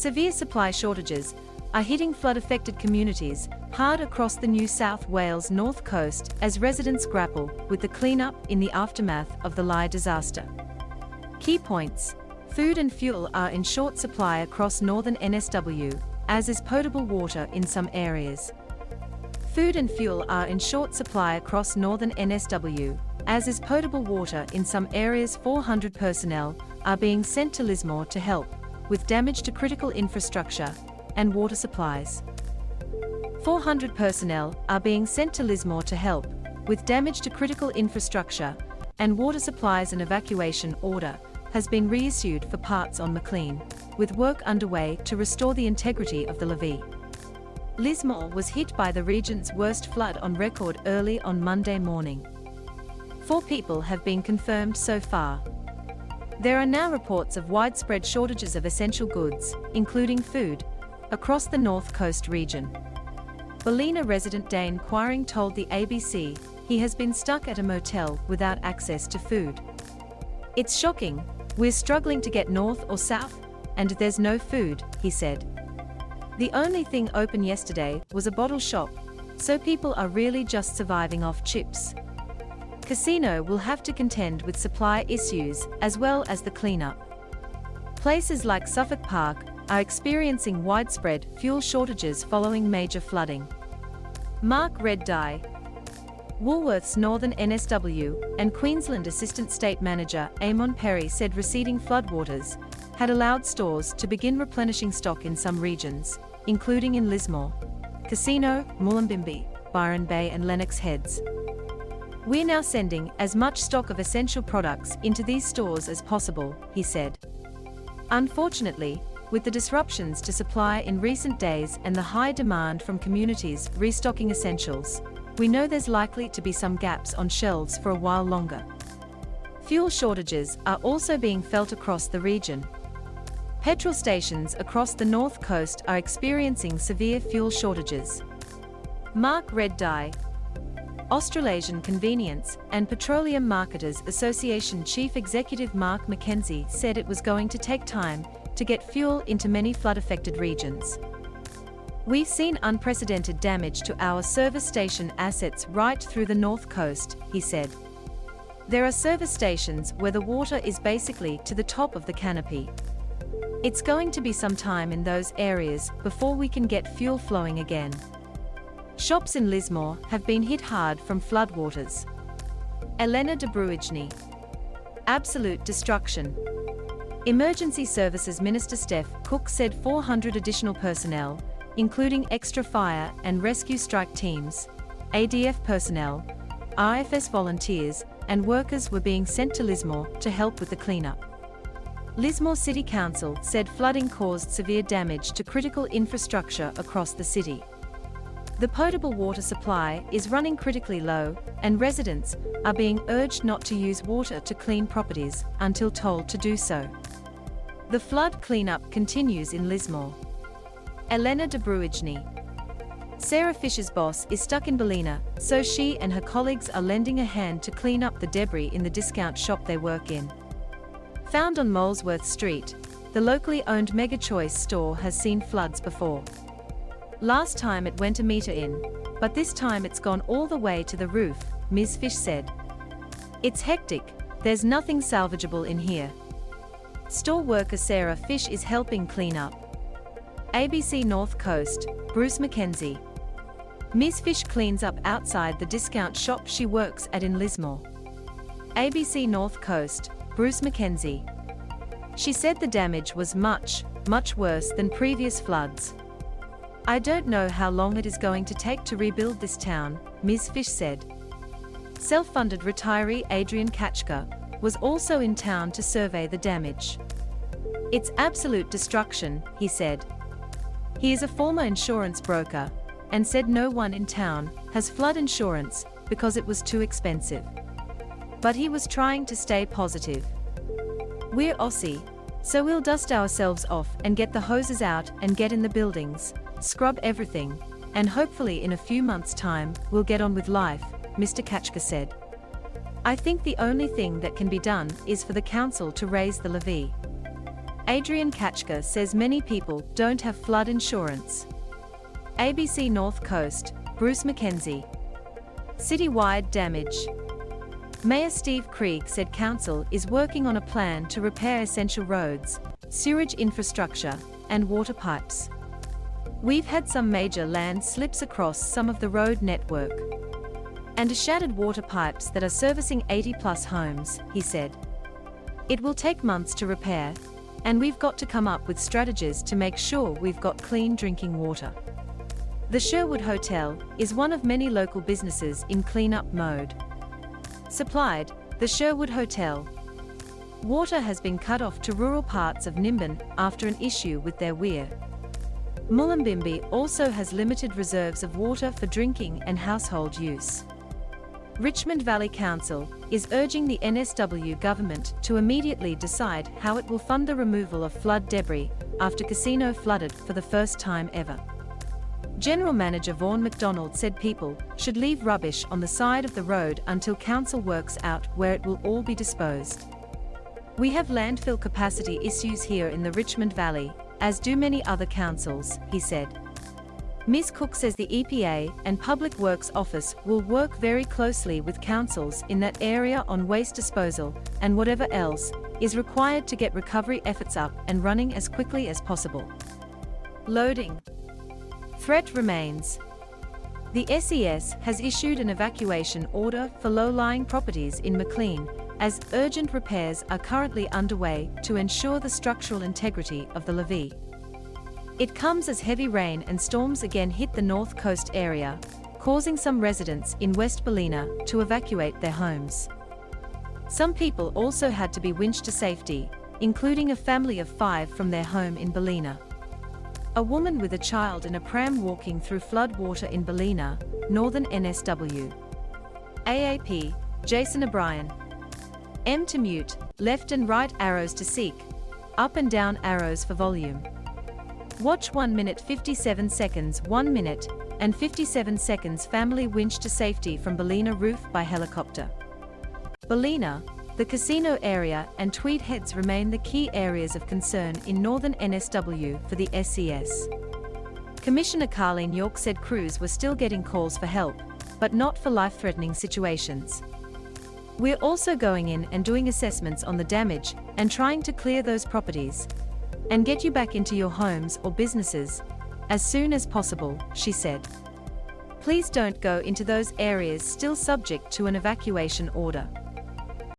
Severe supply shortages are hitting flood-affected communities hard across the New South Wales north coast as residents grapple with the cleanup in the aftermath of the Lye disaster. Key points: food and fuel are in short supply across northern NSW, as is potable water in some areas. Food and fuel are in short supply across northern NSW, as is potable water in some areas. 400 personnel are being sent to Lismore to help with damage to critical infrastructure and water supplies. 400 personnel are being sent to Lismore to help with damage to critical infrastructure and water supplies. An evacuation order has been reissued for parts on McLean, with work underway to restore the integrity of the levee. Lismore was hit by the region's worst flood on record early on Monday morning. 4 people have been confirmed so far. There are now reports of widespread shortages of essential goods, including food, across the North Coast region. Ballina resident Dane Quiring told the ABC he has been stuck at a motel without access to food. "It's shocking, we're struggling to get north or south, and there's no food," he said. "The only thing open yesterday was a bottle shop, so people are really just surviving off chips." Casino will have to contend with supply issues as well as the cleanup. Places like Suffolk Park are experiencing widespread fuel shortages following major flooding. Mark Red Dye, Woolworths Northern NSW and Queensland Assistant State Manager Amon Perry said receding floodwaters had allowed stores to begin replenishing stock in some regions, including in Lismore, Casino, Mullumbimby, Byron Bay and Lennox Heads. "We're now sending as much stock of essential products into these stores as possible," he said. "Unfortunately, with the disruptions to supply in recent days and the high demand from communities restocking essentials, we know there's likely to be some gaps on shelves for a while longer." Fuel shortages are also being felt across the region. Petrol stations across the North Coast are experiencing severe fuel shortages. Mark Red Dye, Australasian Convenience and Petroleum Marketers Association Chief Executive Mark McKenzie said it was going to take time to get fuel into many flood-affected regions. "We've seen unprecedented damage to our service station assets right through the North Coast," he said. "There are service stations where the water is basically to the top of the canopy. It's going to be some time in those areas before we can get fuel flowing again." Shops in Lismore have been hit hard from floodwaters. Elena de Bruijny, absolute destruction. Emergency Services Minister Steph Cook said 400 additional personnel, including extra fire and rescue strike teams, ADF personnel, RFS volunteers, and workers were being sent to Lismore to help with the cleanup. Lismore City Council said flooding caused severe damage to critical infrastructure across the city. The potable water supply is running critically low, and residents are being urged not to use water to clean properties until told to do so. The flood cleanup continues in Lismore. Elena de Bruijny, Sarah Fisher's boss is stuck in Ballina, so she and her colleagues are lending a hand to clean up the debris in the discount shop they work in. Found on Molesworth Street, the locally owned Mega Choice store has seen floods before. Last time it went a metre in, but this time it's gone all the way to the roof, Ms. Fish said. "It's hectic, there's nothing salvageable in here." Store worker Sarah Fish is helping clean up. ABC North Coast, Bruce McKenzie. Ms. Fish cleans up outside the discount shop she works at in Lismore. ABC North Coast, Bruce McKenzie. She said the damage was much worse than previous floods. "I don't know how long it is going to take to rebuild this town," Ms. Fish said. Self-funded retiree Adrian Kachka was also in town to survey the damage. "It's absolute destruction," he said. He is a former insurance broker and said no one in town has flood insurance because it was too expensive. But he was trying to stay positive. "We're Aussie, so we'll dust ourselves off and get the hoses out and get in the buildings, scrub everything, and hopefully in a few months' time we'll get on with life," Mr. Kachka said. "I think the only thing that can be done is for the council to raise the levee." Adrian Kachka says many people don't have flood insurance. ABC North Coast, Bruce McKenzie. Citywide damage. Mayor Steve Krieg said council is working on a plan to repair essential roads, sewage infrastructure, and water pipes. We've had some major landslips across some of the road network and shattered water pipes that are servicing 80+ homes, he said. It will take months to repair, and we've got to come up with strategies to make sure we've got clean drinking water. The Sherwood Hotel is one of many local businesses in cleanup mode. Supplied, the Sherwood Hotel. Water has been cut off to rural parts of Nimbin after an issue with their weir. Mullumbimby also has limited reserves of water for drinking and household use. Richmond Valley Council is urging the NSW government to immediately decide how it will fund the removal of flood debris after casino flooded for the first time ever. General Manager Vaughan McDonald said people should leave rubbish on the side of the road until council works out where it will all be disposed. We have landfill capacity issues here in the Richmond Valley, as do many other councils, he said. Ms. Cook says the EPA and Public Works Office will work very closely with councils in that area on waste disposal and whatever else is required to get recovery efforts up and running as quickly as possible. Loading. Threat remains. The SES has issued an evacuation order for low-lying properties in McLean, as urgent repairs are currently underway to ensure the structural integrity of the levee. It comes as heavy rain and storms again hit the North Coast area, causing some residents in West Ballina to evacuate their homes. Some people also had to be winched to safety, including a family of 5 from their home in Ballina. A woman with a child in a pram walking through flood water in Ballina, northern NSW. AAP, Jason O'Brien. M to mute, left and right arrows to seek, up and down arrows for volume. Watch 1 minute 57 seconds 1 minute, and 57 seconds family winch to safety from Ballina roof by helicopter. Ballina, the casino area and Tweed Heads remain the key areas of concern in northern NSW for the SES. Commissioner Carleen York said crews were still getting calls for help, but not for life-threatening situations. We're also going in and doing assessments on the damage and trying to clear those properties and get you back into your homes or businesses as soon as possible, she said. Please don't go into those areas still subject to an evacuation order.